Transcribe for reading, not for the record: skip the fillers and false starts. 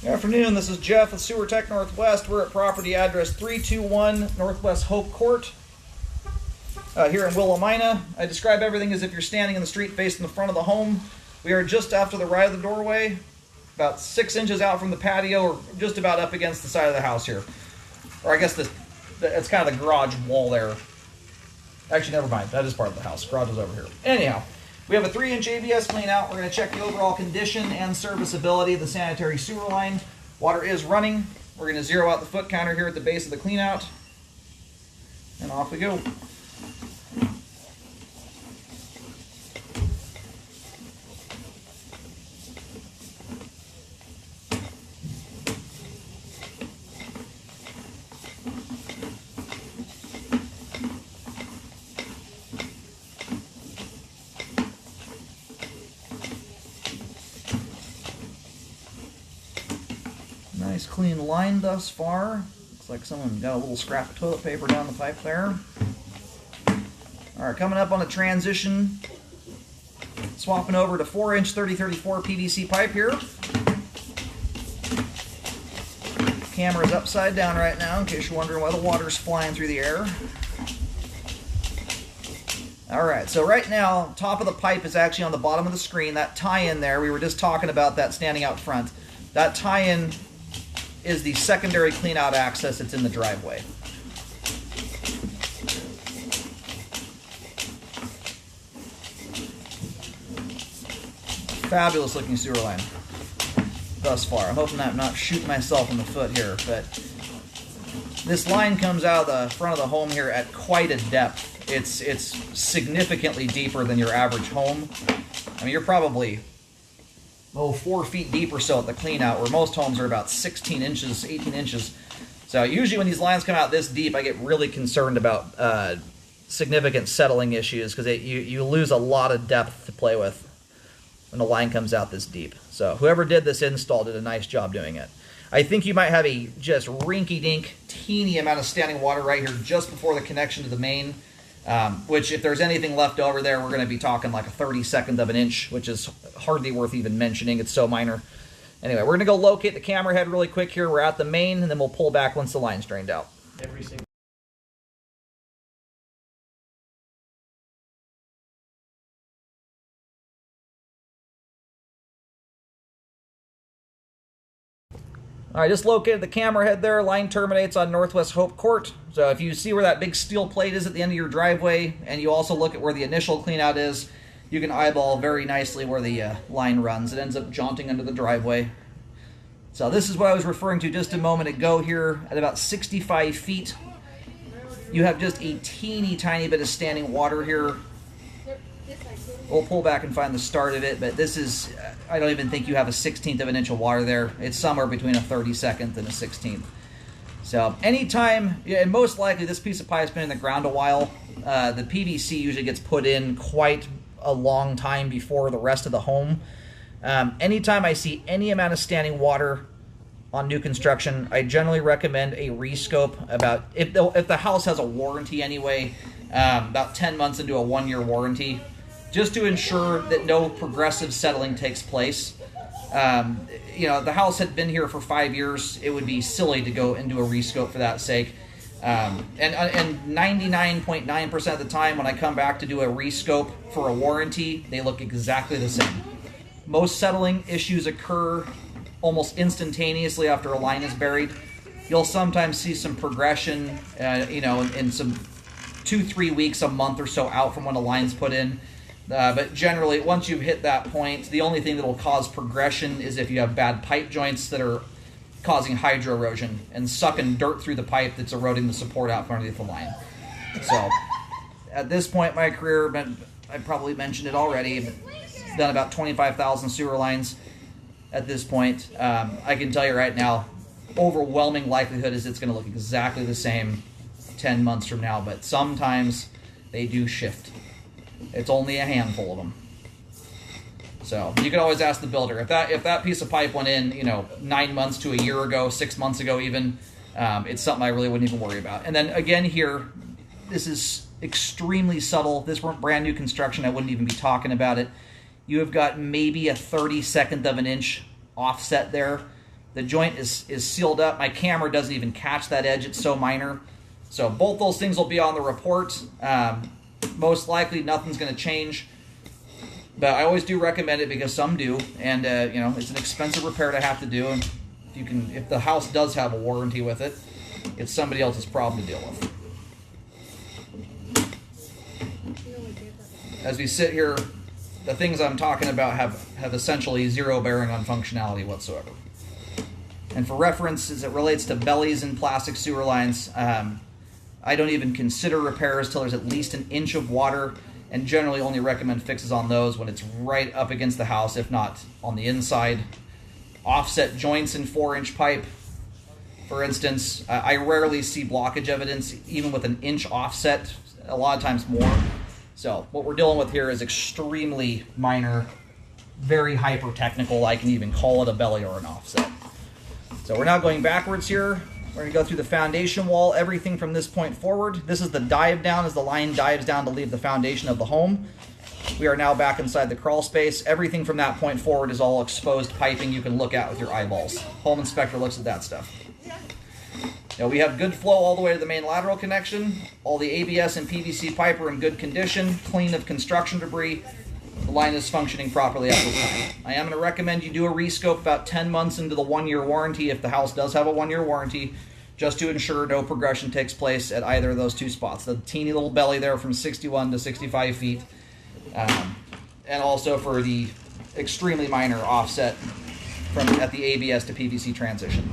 Good afternoon, this is Jeff with Sewer Tech Northwest. We're at property address 321 Northwest Hope Court here in Willamina. I describe everything as if you're standing in the street facing the front of the home. We are just after the right of the doorway, about 6 inches out from the patio, or just about up against the side of the house here. Or I guess it's kind of the garage wall there. Actually, never mind, that is part of the house. Garage is over here. Anyhow, we have a 3-inch ABS clean out. We're going to check the overall condition and serviceability of the sanitary sewer line. Water is running. We're going to zero out the foot counter here at the base of the clean out. And off we go. Nice clean line thus far. Looks like someone got a little scrap of toilet paper down the pipe there. Alright, coming up on a transition. Swapping over to 4-inch 3034 PVC pipe here. Camera's upside down right now in case you're wondering why the water's flying through the air. Alright, so right now, top of the pipe is actually on the bottom of the screen. That tie-in there, we were just talking about that standing out front. That tie-in is the secondary clean-out access that's in the driveway. Fabulous looking sewer line thus far. I'm hoping I'm not shooting myself in the foot here, but this line comes out of the front of the home here at quite a depth. It's significantly deeper than your average home. I mean, you're probably 4 feet deep or so at the clean out, where most homes are about 16 inches, 18 inches. So usually when these lines come out this deep, I get really concerned about significant settling issues, because you lose a lot of depth to play with when the line comes out this deep. So whoever did this install did a nice job doing it. I think you might have a just rinky-dink, teeny amount of standing water right here just before the connection to the main, which if there's anything left over there, we're going to be talking like a 32nd of an inch, which is hardly worth even mentioning. It's so minor. Anyway, we're going to go locate the camera head really quick here. We're at the main, and then we'll pull back once the line's drained out. All right, just located the camera head there. Line terminates on Northwest Hope Court. So if you see where that big steel plate is at the end of your driveway, and you also look at where the initial cleanout is, you can eyeball very nicely where the line runs. It ends up jaunting under the driveway. So this is what I was referring to just a moment ago here. At about 65 feet, you have just a teeny tiny bit of standing water here. We'll pull back and find the start of it, but this is, I don't even think you have a 16th of an inch of water there. It's somewhere between a 32nd and a 16th. So anytime, and most likely this piece of pipe's been in the ground a while. The PVC usually gets put in quite a long time before the rest of the home. Anytime I see any amount of standing water on new construction, I generally recommend a rescope. About if the house has a warranty anyway, about 10 months into a 1-year warranty, just to ensure that no progressive settling takes place. You know, the house had been here for 5 years. It would be silly to go into a rescope for that sake. And 99.9% of the time when I come back to do a rescope for a warranty, they look exactly the same. Most settling issues occur almost instantaneously after a line is buried. You'll sometimes see some progression, you know, in some 2-3 weeks, a month or so out from when a line's put in. But generally, once you've hit that point, the only thing that will cause progression is if you have bad pipe joints that are causing hydro erosion and sucking dirt through the pipe that's eroding the support out from underneath the line. So, at this point in my career, I probably mentioned it already, I've done about 25,000 sewer lines at this point. I can tell you right now, overwhelming likelihood is it's going to look exactly the same 10 months from now, but sometimes they do shift. It's only a handful of them. So you can always ask the builder. If that piece of pipe went in, you know, 9 months to a year ago, 6 months ago even, it's something I really wouldn't even worry about. And then again here, this is extremely subtle. This weren't brand new construction. I wouldn't even be talking about it. You have got maybe a 32nd of an inch offset there. The joint is sealed up. My camera doesn't even catch that edge. It's so minor. So both those things will be on the report. Most likely nothing's going to change. But I always do recommend it because some do. And, you know, it's an expensive repair to have to do. And if the house does have a warranty with it, it's somebody else's problem to deal with. As we sit here, the things I'm talking about have essentially zero bearing on functionality whatsoever. And for reference, as it relates to bellies and plastic sewer lines, I don't even consider repairs till there's at least an inch of water, and generally only recommend fixes on those when it's right up against the house, if not on the inside. Offset joints in 4-inch pipe, for instance, I rarely see blockage evidence, even with an inch offset, a lot of times more. So what we're dealing with here is extremely minor, very hyper-technical. I can even call it a belly or an offset. So we're now going backwards here. We're going to go through the foundation wall, everything from this point forward. This is the dive down as the line dives down to leave the foundation of the home. We are now back inside the crawl space. Everything from that point forward is all exposed piping you can look at with your eyeballs. Home inspector looks at that stuff. Now we have good flow all the way to the main lateral connection. All the ABS and PVC pipe are in good condition, clean of construction debris. The line is functioning properly at this time. I am going to recommend you do a rescope about 10 months into the 1-year warranty, if the house does have a 1-year warranty, just to ensure no progression takes place at either of those two spots. The teeny little belly there from 61 to 65 feet, and also for the extremely minor offset from at the ABS to PVC transition.